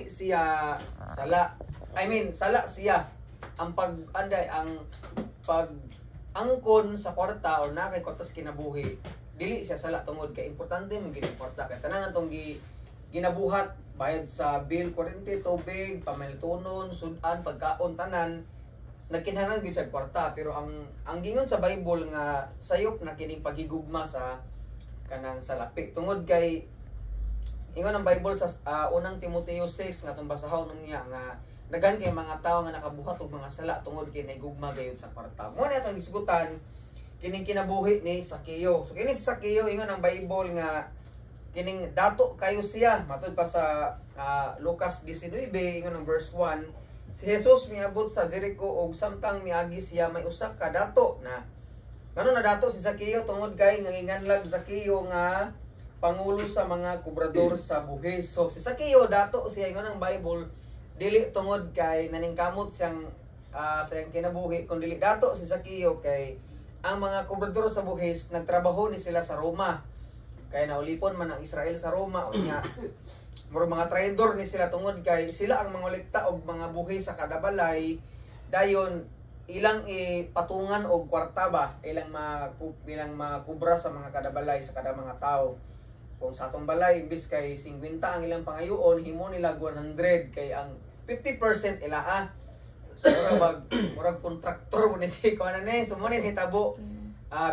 siya sala. Sala siya ang pag angkon sa kwarta o na kay kwartas kinabuhi. Dili siya sala tungod kay importante man gid kwarta kay tanan natong ginabuhat bayad sa bill, kuryente, tubig, pamaltunon, sudan, pagkaon tanan nagkinahanglan gyud sa kwarta. Pero ang gingon sa Bible nga sayop na kining paghigugma sa kanang salapi tungod kay ingon ang Bible sa unang Timoteo 6 nga tong basahon niya nga daghan kay mga tawo nga nakabuhat og mga sala tungod kay naigugma gayud sa kwarta. Mo ni atong gisgutan kining kinabuhi ni Sakeo. So kini si Sakeo ingon ang Bible nga kining dato kayo siya matud pa sa Lucas 19 ingon ang verse 1, si Jesus miabot sa Jericho og samtang miagi siya may usa ka dato na ngano na dato si Sakeo tungod kay nanginganlag Sakeo nga pangulo sa mga kubrador sa buhis. So si Sakeo dato siya ingon ang Bible dili tungod kay naningkamot siyang sayang kinabuhi kun dili dato si Sakeo kay ang mga kubrador sa buhis nagtrabaho ni sila sa Roma kay naulipon man ang Israel sa Roma o nga mga traidor ni sila tungod kay sila ang mangolekta og mga buhis sa kada balay dayon ilang ipatungan og kwarta ba ilang makubra sa mga kada balay sa kada mga tao. Kung sa atong balay imbis kay 50 ang ilang pangayoon himo nila 100 kay ang 50% ila so murag kontraktor mo ni si kuan ni so mo ni hitabo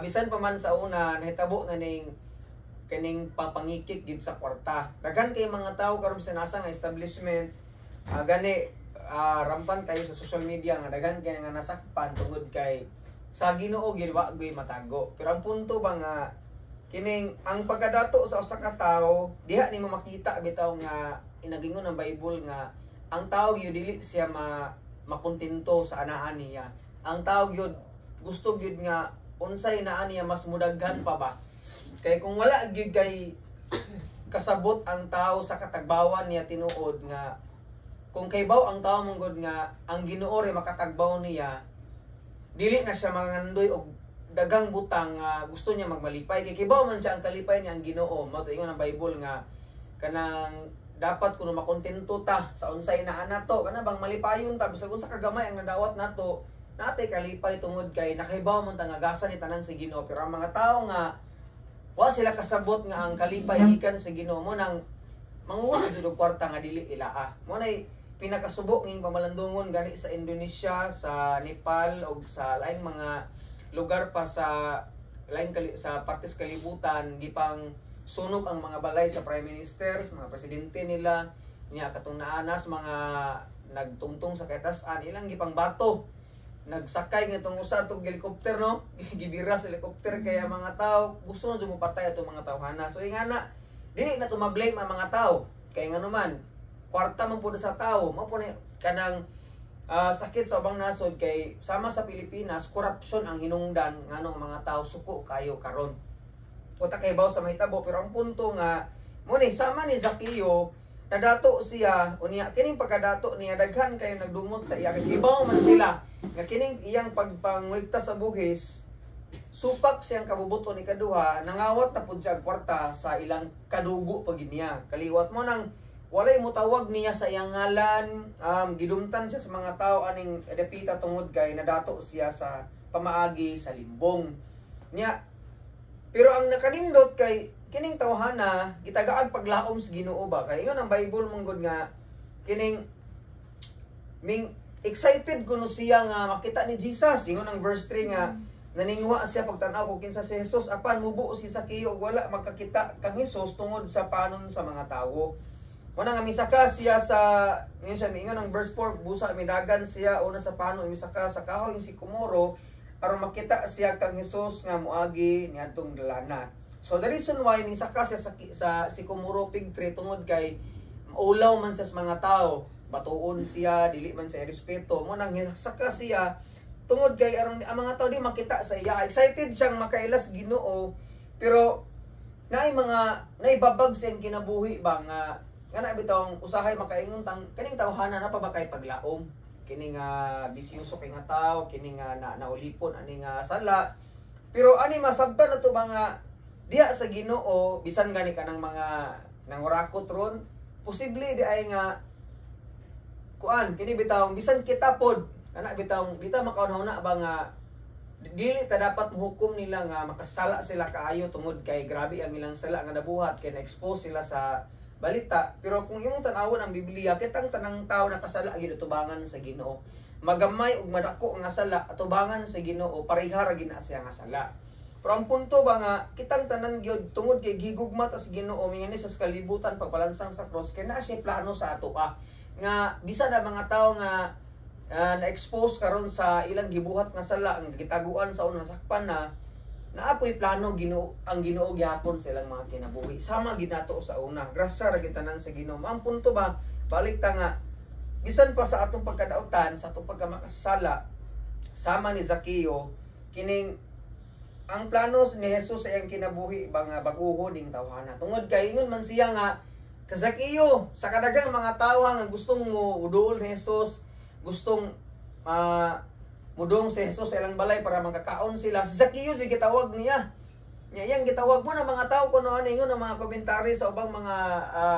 bisan pa man sa una nahitabo na ning kaning papangikik gid sa kwarta. Daghan kay mga tawo karon sa nasa nga establishment gani rampan kayo sa social media nga daghan kay nga nasakpan tungod kay sa Ginoo gid wa gyud matago. Pero ang punto ba nga kining ang pagkadato sa usa ka tawo diha nimo makita bitaw nga inagingon ng Bible nga ang tawo gyud dili siya makontento sa anaan niya. Ang tawo gyud gusto gyud nga unsay naa niya mas mudaghan pa ba. Kay kung wala gyud kay kasabot ang tawo sa katagbawan niya tinuod nga kung kaybaw ang tawo mong nga ang Ginoo ray makatagbaw niya dili na siya mangandoy og dagang butang gusto niya magmalipay kay kibaw man siya ang kalipay niya ang Ginoo. Mao ingon ang Bible nga kanang dapat kuno makontento ta sa unsay naa nato kana bang malipayon ta bisag unsa kagamay ang nadawat nato natay kalipay tungod kay nakahibaw man ta nga gasa ni tanan sa Ginoo. Pero ang mga tawo nga wa sila kasabot nga ang kalipay gikan sa Ginoo mo nang manguha jud og kwarta nga dili ilaa. Mo nay pinakasubo nging pamalandungon gani sa Indonesia, sa Nepal ug sa laing mga lugar pa sa sa partes kalibutan gipang sunog ang mga balay sa prime ministers, mga presidente nila niya katong naanas mga nagtungtong sa katasan ilang gipang bato nagsakay nga itong usa tong helicopter no gibiras helicopter kaya mga tao gusto na sumupatay atong mga tawhana. So ingana dili na tumablame ang mga tao kay ngano man kwarta man pud sa tao mao po kanang sakit sa ubang nasod kay sama sa Pilipinas corruption ang hinungdan ngano ang mga tao suko kayo karon uta kay baw sa mahitabo. Pero ang punto nga mo ni sama ni Sakeo nadato siya unya kining pagkadato niya daghan kayo nagdumot sa iya kay ibaw man sila nga kining iyang pagpangligtas sa buhis supak siyang kabubuto ni kaduha nangawat na pud siya kwarta sa ilang kadugo pag niya kaliwat mo nang walay motawag niya sa iyang ngalan. Gidumtan siya sa mga tao aning edepita tungod kay nadato siya sa pamaagi sa limbong niya. Pero ang nakanindot kay kining tawhana gitagaag paglaom sa Ginoo ba kay ingon ang Bible monggod nga kining excited kuno siya nga makita ni Jesus. Ingon ang verse 3 nga naningwa siya pagtan-aw kung kinsa si Jesus apan mubo si Sakeo wala magkakita kang Jesus tungod sa panon sa mga tawo. Una nga misaka siya sa ngayon siya mingon ang verse 4 busa minagan siya una sa pano misaka sa kahoy si Kumoro aron makita siya kang Jesus nga moagi niadtong dalana. So the reason why misaka siya sa si Kumoro fig tree tungod kay maulaw man siya sa mga tao, batuon siya, dili man siya respeto. Mo nang misaka siya tungod kay aron ang mga tao di makita sa iya. Excited siyang makailas Ginoo pero naibabag siyang kinabuhi ba nga kana bitong usahay makaingon tang kaning tawhana na pa ba kay paglaom kining bisyoso kay nga tawo kining naulipon ani nga sala pero ani masabtan nato mga diha sa Ginoo bisan gani kanang mga nangurakot ron posible di ay nga kuan kini bitaw bisan kita pod ana bitaw dita makauna ba nga dili ta dapat muhukom nila nga makasala sila kaayo tungod kay grabe ang ilang sala nga nabuhat kay na-expose sila sa balita. Pero kung imong tan-awon ang Biblia, kitang tanang tao nakasala gid atubangan sa Ginoo. Magamay ug madako nga sala atubangan sa Ginoo, pareha ra gid na siya nga sala. Pero ang punto ba nga kitang tanan gyud tungod kay gigugmat as Ginoo mingani sa kalibutan pagpalansang sa cross kay naa siya plano sa ato nga bisan na mga tao nga na-expose karon sa ilang gibuhat nga sala ang gitaguan sa unang sakpan na naapoy plano Ginoo ang Ginoo gyapon sa ilang mga kinabuhi sama gid nato sa una grasya ra gid tanan sa Ginoo. Ang punto ba balik ta nga bisan pa sa atong pagkadautan sa atong pagkamakasala sama ni Zakeo kining ang planos ni Jesus sa iyang kinabuhi ba nga baguho ding tawhana tungod kay ingon man siya nga ka Zakeo sa kadagang mga tawo nga gustong mo uduol ni Jesus gustong mudong si Jesus sa ilang balay para magkakaon sila. Si Zakeo di gitawag niya. Yang gitawag mo na mga tao kuno ano ingon ang mga komentary sa ubang mga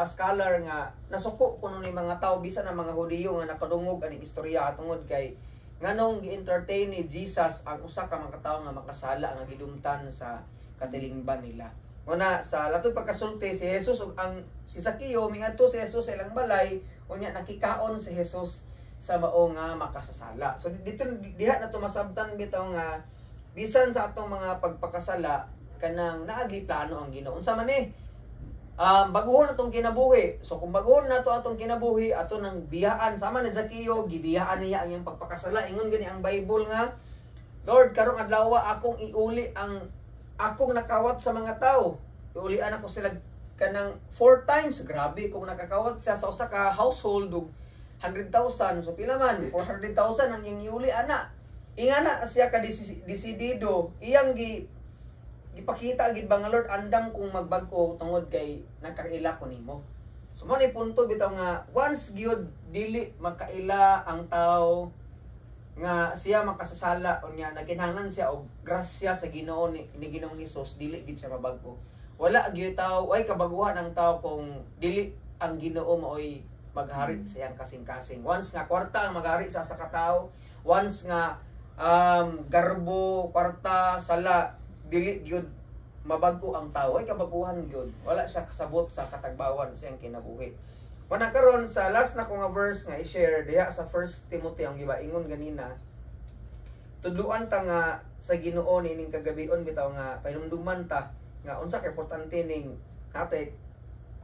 scholar nga nasuko kuno ni mga tao bisan ang mga Hudiyo nga nakadungog aning istorya tungod kay nganong gi-entertain ni Jesus ang usa ka mga tawo nga makasala nga gidumtan sa katilingban nila. Una sa latoy pagkasulti si Jesus ug ang si Zakeo miadto si Jesus sa ilang balay unya nakikaon si Jesus sa mao nga makasasala. So dito diha na to masabtan bitaw nga bisan sa atong mga pagpakasala kanang naagi plano ang Ginoo. Unsa man ni? Baguhon atong kinabuhi. So kung baguhon nato atong kinabuhi ato nang biyaan sama ni Zakeo gibiyaan niya ang iyang pagpakasala. Ingon gani ang Bible nga Lord karong adlaw akong iuli ang akong nakawat sa mga tao. Iulian ako sila kanang 4 times. Grabe kung nakakawat siya sa usa ka household 100,000 so pila man 400,000 ang iyang iuli ana ingana siya ka desidido iyang gipakita gid ba nga Lord andam kung magbag-o tungod kay nakaila ko nimo. So mo ni punto bitaw nga once gyud dili makaila ang tao nga siya makasasala unya naginhanglan siya og grasya sa Ginoo ni Ginoong Hesus dili gid siya mabag-o. Wala gyud tao ay kabaguhan ang tao kung dili ang Ginoo maoy maghari sa iyang kasing-kasing. Once nga kwarta ang maghari sa katao, once nga garbo, kwarta, sala, dili gyud mabag-o ang tao ay kabaguhan gyud. Wala siya kasabot sa katagbawan sa iyang kinabuhi. Kuna karon sa last na ko nga verse nga i-share diha sa 1 Timothy ang gibaingon ganina. Tudluan ta nga sa Ginoo ning kagabion bitaw nga pahinumduman ta nga unsa ka importante ning ate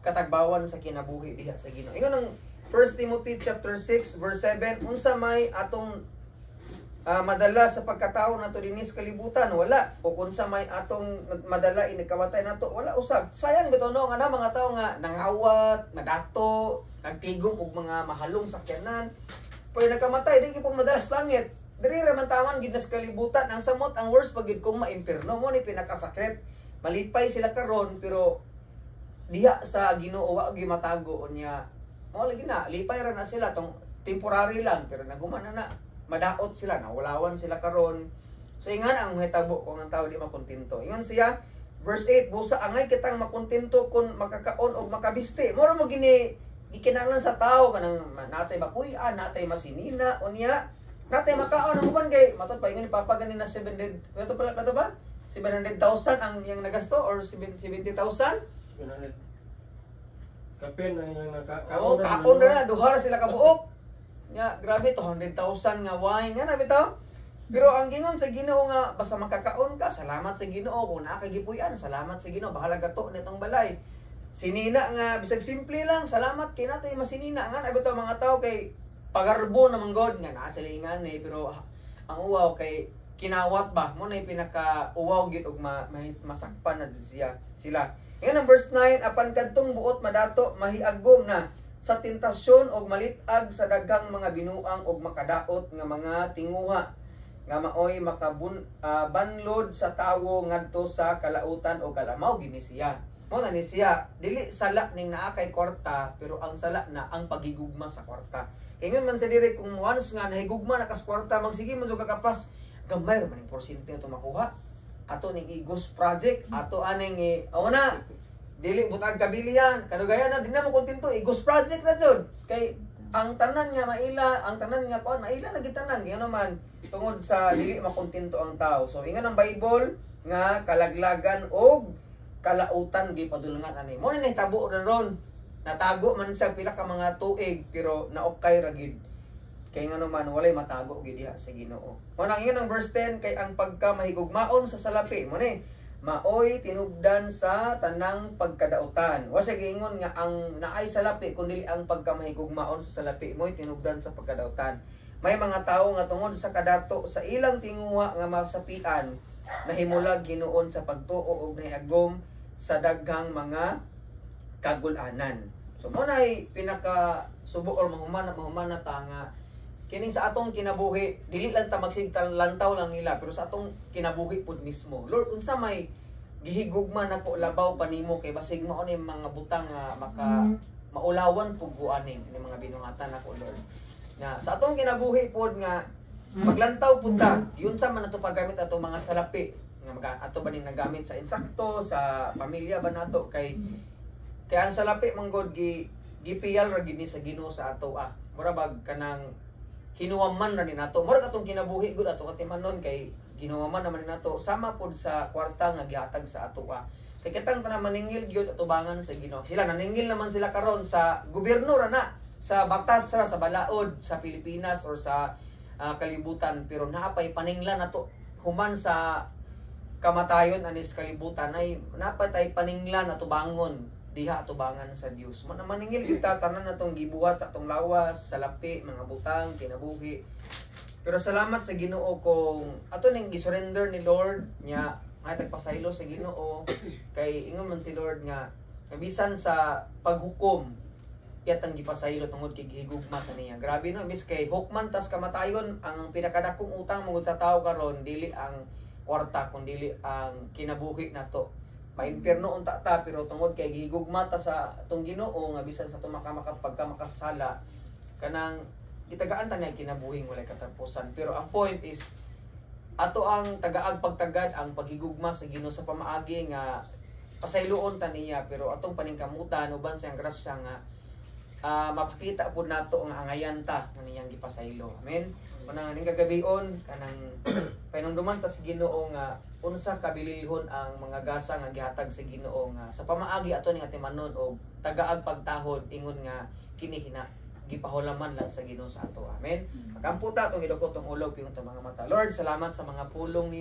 katagbawan sa kinabuhi diha sa Ginoo. Ingon ang 1 Timothy chapter 6 verse 7, unsa may atong madala sa pagkatao nato dinis kalibutan wala o unsa may atong madala inikamatay nato wala usab. Sayang bitaw no nga na mga tawo nga nangawat, nadato, nagtigom og mga mahalong sakyanan. Pero nagkamatay di gyud madala sa langit. Diri ra man taman gid sa kalibutan ang samot ang worst pagid kung maimperno mo ni pinakasakit. Malipay sila karon pero diha sa Ginoo wa gyud matago unya mo lagi na lipay ra na sila tong temporary lang pero nagumana na madaot sila nawalawan sila karon. So ingan ang hitabo kung ang tao di makontento. Ingon siya verse 8 busa angay kitang makontento kung makakaon og makabiste. Mura mo gini gikinahanglan sa tao kanang natay mapuy-an natay masinina unya natay makaon ang uban kay matud pa ingon ni papa ganin na 700 ito ba 700,000 ang yang nagasto or 70,000 Kapin na yung kaon na duha sila ka buok. Nya grabe 200,000 nga wine nga na bitaw. Pero ang gingon sa Ginoo nga basta makakaon ka, salamat sa Ginoo kung naa kay gipuy-an, salamat sa Ginoo bahala gato nitong balay. Sinina nga bisag simple lang, salamat kay natay masinina nga na bitaw mga tao kay pagarbo naman God nga naa sila ingan pero ang uwaw kay kinawat ba mo na pinaka uwaw gid og masakpan na siya sila. Ngayon ang verse 9, apan kadtong buot madato mahiagom na sa tentasyon og malitag sa daghang mga binuang og makadaot nga mga tinguha nga maoy banlod sa tawo ngadto sa kalautan o kalamaw gini siya. Mo na ni siya dili sala ning naa kay kwarta pero ang sala na ang pagigugma sa kwarta. Kaya man sa dire kung once nga nahigugma na kas kwarta magsige man so kakapas gamay ra man porsyento to makuha. Ato ning Igos project, ato aning na dili butag kabilihan, kadugaya na di na mo kontento Igos project na jud. Kay ang tanan nga maila, ang tanan nga kuan maila na gitanan kaya naman tungod sa dili makontento ang tao. So ingon ang Bible nga kalaglagan og kalautan gipadulngan ani. Mo ni tabo ra ron. Natago man siya pila ka mga tuig pero naokay ra gid. Kay nga naman walay matago gid diha sa Ginoo. Mo nang ingon ang verse 10 kay ang pagka mahigugmaon sa salapi mo ni maoy tinubdan sa tanang pagkadautan. Wa siya giingon nga ang naay salapi kundi ang pagkamahigugmaon sa salapi mo'y tinubdan sa pagkadautan. May mga tawo nga tungod sa kadato sa ilang tinguha nga masapian nahimulag Ginoon sa pagtuo og nahagom sa daghang mga kagul-anan. So mo nay pinaka subo or mahumana ta nga kining sa atong kinabuhi dili lang ta magsigtal lantaw lang nila pero sa atong kinabuhi pud mismo. Lord unsa may gihigugma nako labaw panimo kay basig mao ni mga butang nga maka maulawan pud guaning ni mga binuhatan nako Lord. Na sa atong kinabuhi pud nga maglantaw pud ta yun sa man ato paggamit ato mga salapi nga ato ba ning nagamit sa insakto sa pamilya ba nato kay ang salapi manggod gipiyal ra gid ni sa Ginoo sa ato mura bag kanang kinuwaman na ni nato. Mura katong kinabuhi gud ato katimanon kay ginuwaman naman ni nato sama pod sa kwarta nga gihatag sa ato Kay kitang tanan maningil gyud atubangan sa Ginoo. Sila naningil naman sila karon sa gobyerno ra na, sa batas ra sa balaod sa Pilipinas or sa kalibutan pero napay paninglan nato human sa kamatayon anis kalibutan ay napatay paninglan atubangon diha atubangan sa Dios. Maningil kita tanan natong gibuhat sa atong lawas, salapi, mga butang, kinabuhi. Pero salamat sa Ginoo kung ato ning gi-surrender ni Lord nya ay tagpasaylo sa Ginoo kay ingon man si Lord nga bisan sa paghukom yatang gipasaylo tungod kay gihigugma kaniya. Grabe no, mis kay hukman tas kamatayon ang pinakadakong utang mungod sa tao karon dili ang kwarta kundi ang kinabuhi nato. Pa-impierno unta ta pero tungod kay gihigugma ta sa atong Ginoo nga bisan sa tumakamaka pagkamakasala kanang itagaan ta nga kinabuhing walay katapusan. Pero ang point is ato ang tagaag pagtagad ang paghigugma sa Ginoo sa pamaagi nga pasayloon ta niya pero atong paningkamutan uban sa grasya nga mapakita pud nato nga angayan ta nga niyang gipasaylo. Amen. Kanang ning kagabion kanang painumduman ta sa Ginoo nga unsa kabililhon ang mga gasa nga gihatag sa Ginoo nga sa pamaagi ato ning atimanon og tagaag pagtahod ingon nga kini gipahulaman lang sa Ginoo sa ato. Amen. Magamputa tong idukot tong ulo piyong mga mata. Lord, salamat sa mga pulong ni